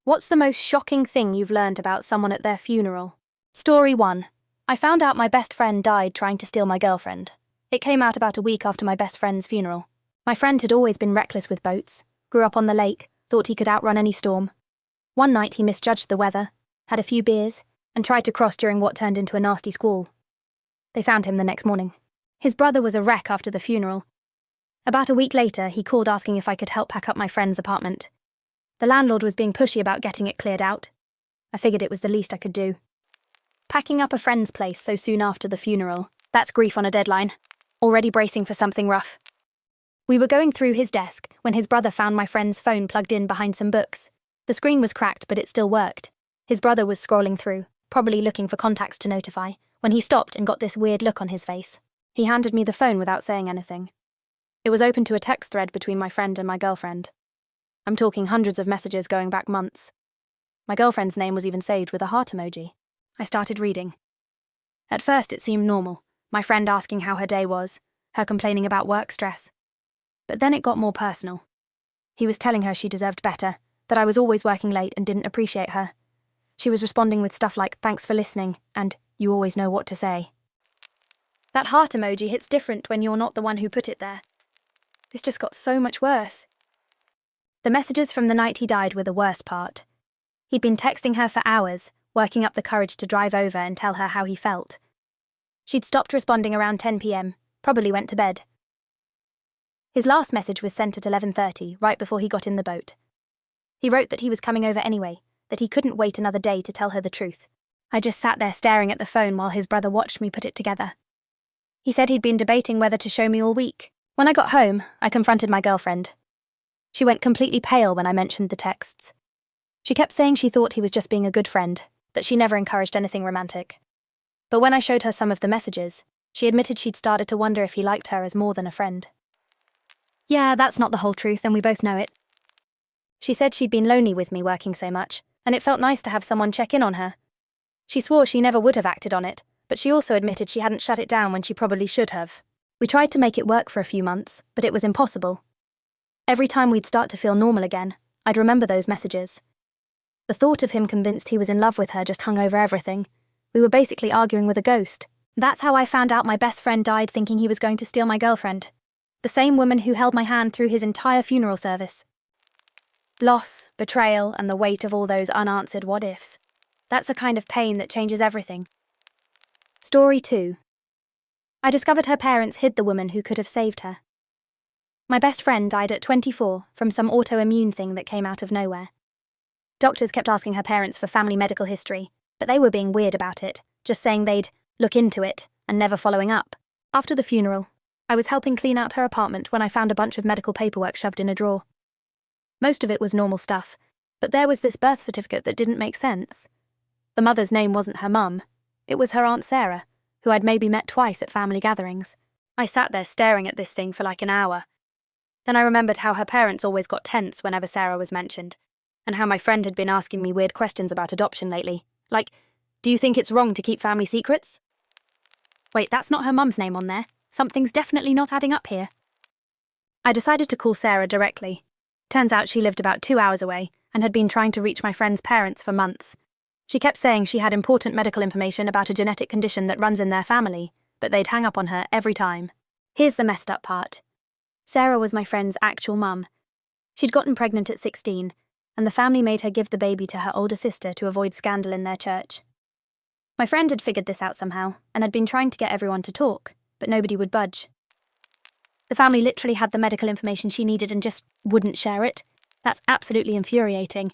What's the most shocking thing you've learned about someone at their funeral? Story 1. I found out my best friend died trying to steal my girlfriend. It came out about a week after my best friend's funeral. My friend had always been reckless with boats, grew up on the lake, thought he could outrun any storm. One night he misjudged the weather, had a few beers, and tried to cross during what turned into a nasty squall. They found him the next morning. His brother was a wreck after the funeral. About a week later, he called asking if I could help pack up my friend's apartment. The landlord was being pushy about getting it cleared out. I figured it was the least I could do. Packing up a friend's place so soon after the funeral, that's grief on a deadline. Already bracing for something rough. We were going through his desk when his brother found my friend's phone plugged in behind some books. The screen was cracked, but it still worked. His brother was scrolling through, probably looking for contacts to notify, when he stopped and got this weird look on his face. He handed me the phone without saying anything. It was open to a text thread between my friend and my girlfriend. I'm talking hundreds of messages going back months. My girlfriend's name was even saved with a heart emoji. I started reading. At first it seemed normal, my friend asking how her day was, her complaining about work stress. But then it got more personal. He was telling her she deserved better, that I was always working late and didn't appreciate her. She was responding with stuff like, "Thanks for listening," and "You always know what to say." That heart emoji hits different when you're not the one who put it there. This just got so much worse. The messages from the night he died were the worst part. He'd been texting her for hours, working up the courage to drive over and tell her how he felt. She'd stopped responding around 10 p.m, probably went to bed. His last message was sent at 11:30, right before he got in the boat. He wrote that he was coming over anyway, that he couldn't wait another day to tell her the truth. I just sat there staring at the phone while his brother watched me put it together. He said he'd been debating whether to show me all week. When I got home, I confronted my girlfriend. She went completely pale when I mentioned the texts. She kept saying she thought he was just being a good friend, that she never encouraged anything romantic. But when I showed her some of the messages, she admitted she'd started to wonder if he liked her as more than a friend. Yeah, that's not the whole truth, and we both know it. She said she'd been lonely with me working so much, and it felt nice to have someone check in on her. She swore she never would have acted on it, but she also admitted she hadn't shut it down when she probably should have. We tried to make it work for a few months, but it was impossible. Every time we'd start to feel normal again, I'd remember those messages. The thought of him convinced he was in love with her just hung over everything. We were basically arguing with a ghost. That's how I found out my best friend died thinking he was going to steal my girlfriend. The same woman who held my hand through his entire funeral service. Loss, betrayal, and the weight of all those unanswered what-ifs. That's a kind of pain that changes everything. Story 2. I discovered her parents hid the woman who could have saved her. My best friend died at 24 from some autoimmune thing that came out of nowhere. Doctors kept asking her parents for family medical history, but they were being weird about it, just saying they'd look into it and never following up. After the funeral, I was helping clean out her apartment when I found a bunch of medical paperwork shoved in a drawer. Most of it was normal stuff, but there was this birth certificate that didn't make sense. The mother's name wasn't her mum. It was her Aunt Sarah, who I'd maybe met twice at family gatherings. I sat there staring at this thing for like an hour. Then I remembered how her parents always got tense whenever Sarah was mentioned, and how my friend had been asking me weird questions about adoption lately. Like, do you think it's wrong to keep family secrets? Wait, that's not her mum's name on there. Something's definitely not adding up here. I decided to call Sarah directly. Turns out she lived about 2 hours away and had been trying to reach my friend's parents for months. She kept saying she had important medical information about a genetic condition that runs in their family, but they'd hang up on her every time. Here's the messed up part. Sarah was my friend's actual mum. She'd gotten pregnant at 16, and the family made her give the baby to her older sister to avoid scandal in their church. My friend had figured this out somehow, and had been trying to get everyone to talk, but nobody would budge. The family literally had the medical information she needed and just wouldn't share it. That's absolutely infuriating.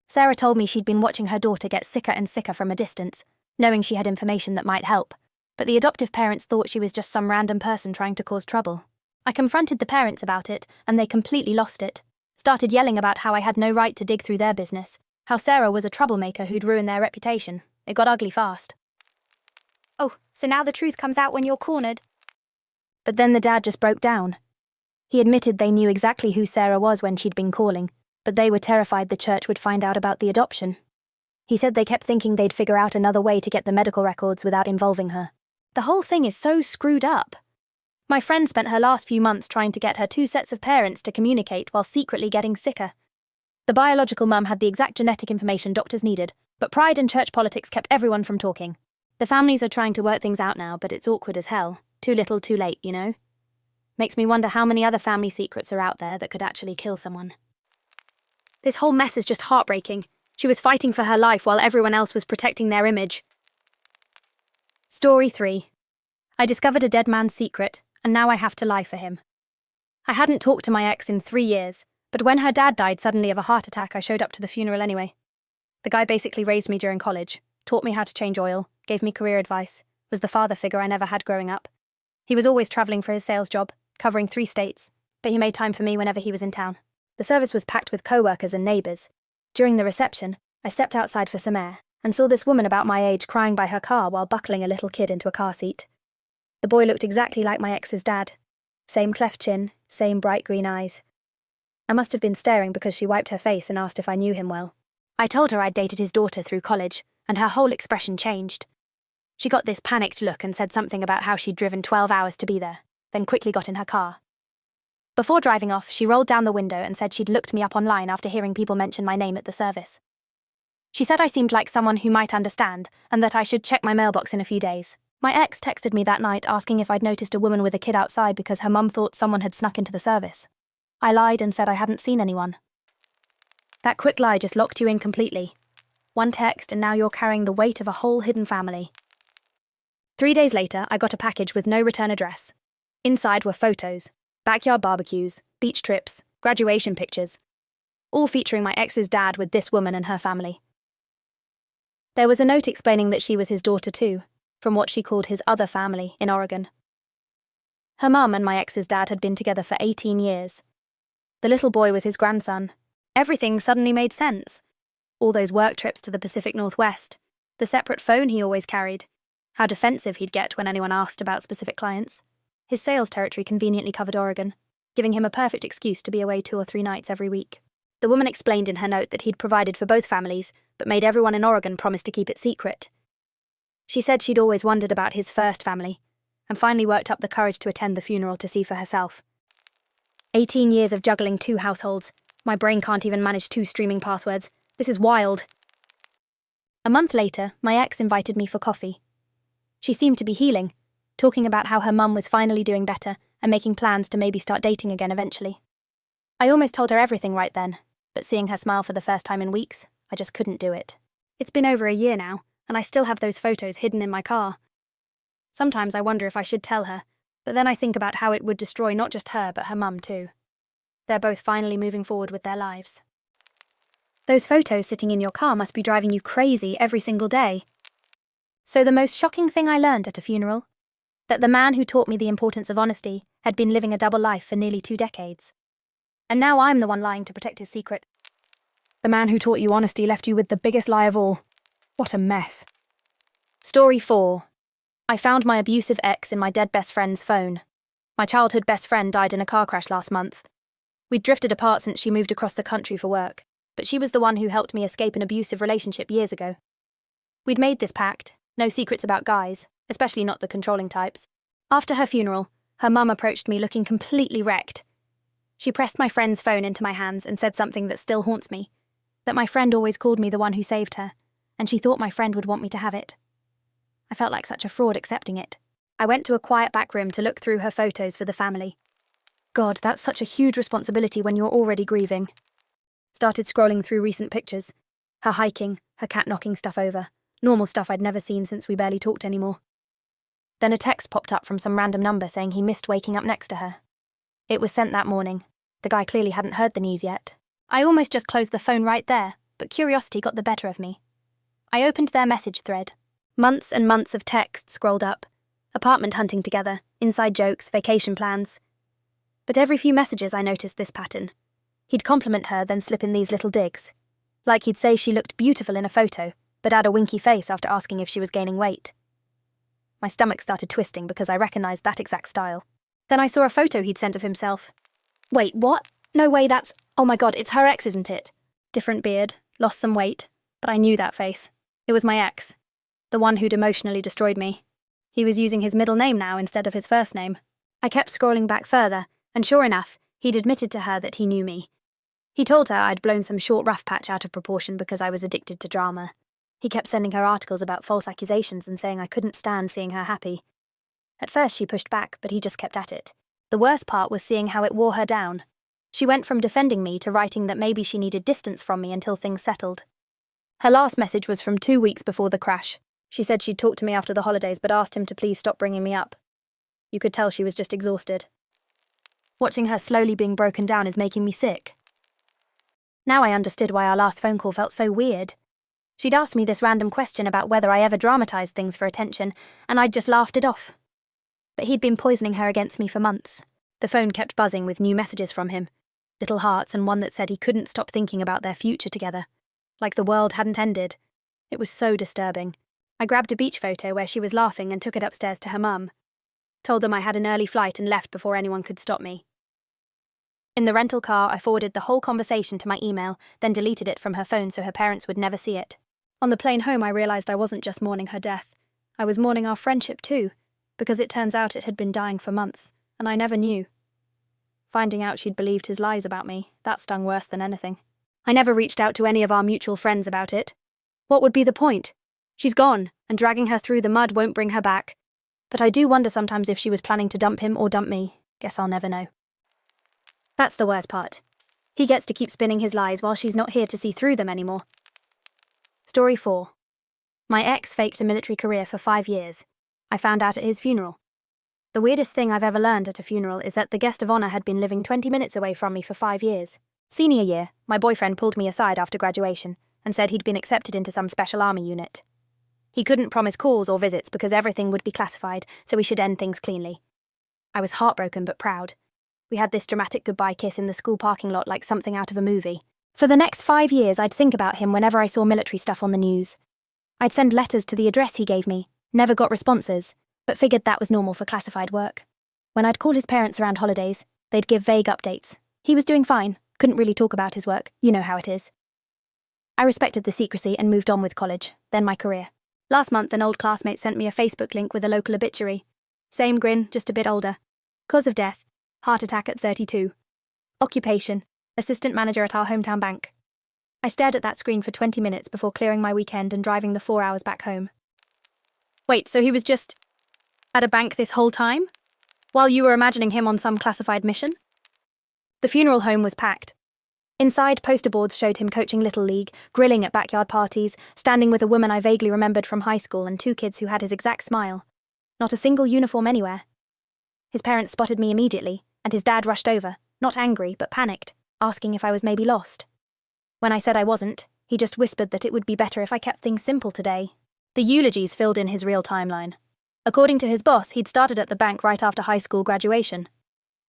Sarah told me she'd been watching her daughter get sicker and sicker from a distance, knowing she had information that might help, but the adoptive parents thought she was just some random person trying to cause trouble. I confronted the parents about it, and they completely lost it. Started yelling about how I had no right to dig through their business, how Sarah was a troublemaker who'd ruin their reputation. It got ugly fast. Oh, so now the truth comes out when you're cornered. But then the dad just broke down. He admitted they knew exactly who Sarah was when she'd been calling, but they were terrified the church would find out about the adoption. He said they kept thinking they'd figure out another way to get the medical records without involving her. The whole thing is so screwed up. My friend spent her last few months trying to get her 2 sets of parents to communicate while secretly getting sicker. The biological mum had the exact genetic information doctors needed, but pride and church politics kept everyone from talking. The families are trying to work things out now, but it's awkward as hell. Too little, too late, you know? Makes me wonder how many other family secrets are out there that could actually kill someone. This whole mess is just heartbreaking. She was fighting for her life while everyone else was protecting their image. Story 3. I discovered a dead man's secret, and now I have to lie for him. I hadn't talked to my ex in 3 years, but when her dad died suddenly of a heart attack, I showed up to the funeral anyway. The guy basically raised me during college, taught me how to change oil, gave me career advice, was the father figure I never had growing up. He was always travelling for his sales job, covering 3 states, but he made time for me whenever he was in town. The service was packed with co-workers and neighbours. During the reception, I stepped outside for some air and saw this woman about my age crying by her car while buckling a little kid into a car seat. The boy looked exactly like my ex's dad. Same cleft chin, same bright green eyes. I must have been staring because she wiped her face and asked if I knew him well. I told her I'd dated his daughter through college, and her whole expression changed. She got this panicked look and said something about how she'd driven 12 hours to be there, then quickly got in her car. Before driving off, she rolled down the window and said she'd looked me up online after hearing people mention my name at the service. She said I seemed like someone who might understand, and that I should check my mailbox in a few days. My ex texted me that night asking if I'd noticed a woman with a kid outside because her mum thought someone had snuck into the service. I lied and said I hadn't seen anyone. That quick lie just locked you in completely. One text and now you're carrying the weight of a whole hidden family. 3 days later, I got a package with no return address. Inside were photos, backyard barbecues, beach trips, graduation pictures, all featuring my ex's dad with this woman and her family. There was a note explaining that she was his daughter too, from what she called his other family in Oregon. Her mum and my ex's dad had been together for 18 years. The little boy was his grandson. Everything suddenly made sense. All those work trips to the Pacific Northwest, the separate phone he always carried, how defensive he'd get when anyone asked about specific clients. His sales territory conveniently covered Oregon, giving him a perfect excuse to be away 2 or 3 nights every week. The woman explained in her note that he'd provided for both families, but made everyone in Oregon promise to keep it secret. She said she'd always wondered about his first family, and finally worked up the courage to attend the funeral to see for herself. 18 years of juggling 2 households. My brain can't even manage 2 streaming passwords. This is wild. A month later, my ex invited me for coffee. She seemed to be healing, talking about how her mum was finally doing better and making plans to maybe start dating again eventually. I almost told her everything right then, but seeing her smile for the first time in weeks, I just couldn't do it. It's been over a year now, and I still have those photos hidden in my car. Sometimes I wonder if I should tell her, but then I think about how it would destroy not just her but her mum too. They're both finally moving forward with their lives. Those photos sitting in your car must be driving you crazy every single day. So the most shocking thing I learned at a funeral? That the man who taught me the importance of honesty had been living a double life for nearly 2 decades. And now I'm the one lying to protect his secret. The man who taught you honesty left you with the biggest lie of all. What a mess. Story 4. I found my abusive ex in my dead best friend's phone. My childhood best friend died in a car crash last month. We'd drifted apart since she moved across the country for work, but she was the one who helped me escape an abusive relationship years ago. We'd made this pact, no secrets about guys, especially not the controlling types. After her funeral, her mum approached me looking completely wrecked. She pressed my friend's phone into my hands and said something that still haunts me, that my friend always called me the one who saved her, and she thought my friend would want me to have it. I felt like such a fraud accepting it. I went to a quiet back room to look through her photos for the family. God, that's such a huge responsibility when you're already grieving. Started scrolling through recent pictures. Her hiking, her cat knocking stuff over. Normal stuff I'd never seen since we barely talked anymore. Then a text popped up from some random number saying he missed waking up next to her. It was sent that morning. The guy clearly hadn't heard the news yet. I almost just closed the phone right there, but curiosity got the better of me. I opened their message thread. Months and months of text scrolled up. Apartment hunting together, inside jokes, vacation plans. But every few messages I noticed this pattern. He'd compliment her, then slip in these little digs. Like he'd say she looked beautiful in a photo, but add a winky face after asking if she was gaining weight. My stomach started twisting because I recognised that exact style. Then I saw a photo he'd sent of himself. Wait, what? No way, that's... Oh my god, it's her ex, isn't it? Different beard, lost some weight, but I knew that face. It was my ex. The one who'd emotionally destroyed me. He was using his middle name now instead of his first name. I kept scrolling back further, and sure enough, he'd admitted to her that he knew me. He told her I'd blown some short rough patch out of proportion because I was addicted to drama. He kept sending her articles about false accusations and saying I couldn't stand seeing her happy. At first she pushed back, but he just kept at it. The worst part was seeing how it wore her down. She went from defending me to writing that maybe she needed distance from me until things settled. Her last message was from 2 weeks before the crash. She said she'd talk to me after the holidays but asked him to please stop bringing me up. You could tell she was just exhausted. Watching her slowly being broken down is making me sick. Now I understood why our last phone call felt so weird. She'd asked me this random question about whether I ever dramatized things for attention, and I'd just laughed it off. But he'd been poisoning her against me for months. The phone kept buzzing with new messages from him. Little hearts and one that said he couldn't stop thinking about their future together. Like the world hadn't ended. It was so disturbing. I grabbed a beach photo where she was laughing and took it upstairs to her mum. Told them I had an early flight and left before anyone could stop me. In the rental car, I forwarded the whole conversation to my email, then deleted it from her phone so her parents would never see it. On the plane home, I realised I wasn't just mourning her death. I was mourning our friendship too, because it turns out it had been dying for months, and I never knew. Finding out she'd believed his lies about me, that stung worse than anything. I never reached out to any of our mutual friends about it. What would be the point? She's gone, and dragging her through the mud won't bring her back. But I do wonder sometimes if she was planning to dump him or dump me. Guess I'll never know. That's the worst part. He gets to keep spinning his lies while she's not here to see through them anymore. Story 4. My ex faked a military career for 5 years. I found out at his funeral. The weirdest thing I've ever learned at a funeral is that the guest of honour had been living 20 minutes away from me for 5 years. Senior year, my boyfriend pulled me aside after graduation and said he'd been accepted into some special army unit. He couldn't promise calls or visits because everything would be classified, so we should end things cleanly. I was heartbroken but proud. We had this dramatic goodbye kiss in the school parking lot like something out of a movie. For the next 5 years, I'd think about him whenever I saw military stuff on the news. I'd send letters to the address he gave me, never got responses, but figured that was normal for classified work. When I'd call his parents around holidays, they'd give vague updates. He was doing fine, couldn't really talk about his work, you know how it is. I respected the secrecy and moved on with college, then my career. Last month, an old classmate sent me a Facebook link with a local obituary. Same grin, just a bit older. Cause of death, heart attack at 32. Occupation, assistant manager at our hometown bank. I stared at that screen for 20 minutes before clearing my weekend and driving the 4 hours back home. Wait, so he was just at a bank this whole time? While you were imagining him on some classified mission? The funeral home was packed. Inside, poster boards showed him coaching Little League, grilling at backyard parties, standing with a woman I vaguely remembered from high school and 2 kids who had his exact smile. Not a single uniform anywhere. His parents spotted me immediately, and his dad rushed over, not angry, but panicked, asking if I was maybe lost. When I said I wasn't, he just whispered that it would be better if I kept things simple today. The eulogies filled in his real timeline. According to his boss, he'd started at the bank right after high school graduation.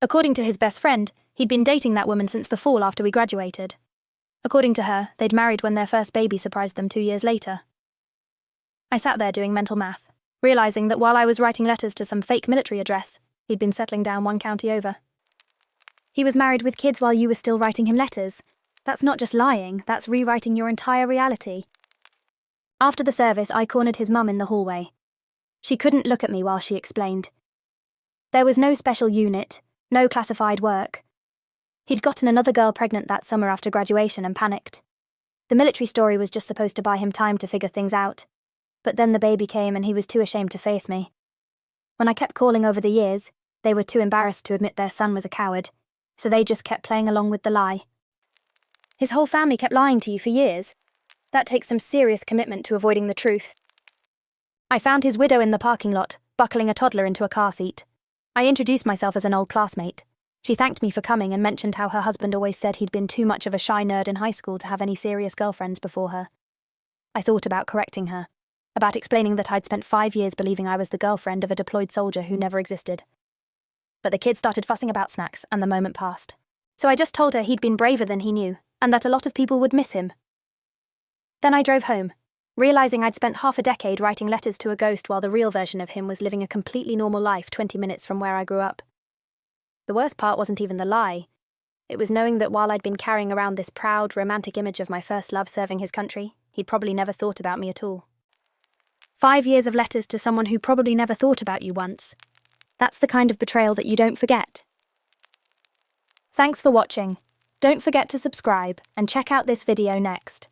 According to his best friend, he'd been dating that woman since the fall after we graduated. According to her, they'd married when their first baby surprised them 2 years later. I sat there doing mental math, realising that while I was writing letters to some fake military address, he'd been settling down 1 county over. He was married with kids while you were still writing him letters. That's not just lying, that's rewriting your entire reality. After the service, I cornered his mum in the hallway. She couldn't look at me while she explained. There was no special unit, no classified work. He'd gotten another girl pregnant that summer after graduation and panicked. The military story was just supposed to buy him time to figure things out. But then the baby came and he was too ashamed to face me. When I kept calling over the years, they were too embarrassed to admit their son was a coward, so they just kept playing along with the lie. His whole family kept lying to you for years. That takes some serious commitment to avoiding the truth. I found his widow in the parking lot, buckling a toddler into a car seat. I introduced myself as an old classmate. She thanked me for coming and mentioned how her husband always said he'd been too much of a shy nerd in high school to have any serious girlfriends before her. I thought about correcting her, about explaining that I'd spent 5 years believing I was the girlfriend of a deployed soldier who never existed. But the kids started fussing about snacks, and the moment passed. So I just told her he'd been braver than he knew, and that a lot of people would miss him. Then I drove home, realising I'd spent half a decade writing letters to a ghost while the real version of him was living a completely normal life 20 minutes from where I grew up. The worst part wasn't even the lie. It was knowing that while I'd been carrying around this proud, romantic image of my first love serving his country, he'd probably never thought about me at all. 5 years of letters to someone who probably never thought about you once. That's the kind of betrayal that you don't forget. Thanks for watching. Don't forget to subscribe and check out this video next.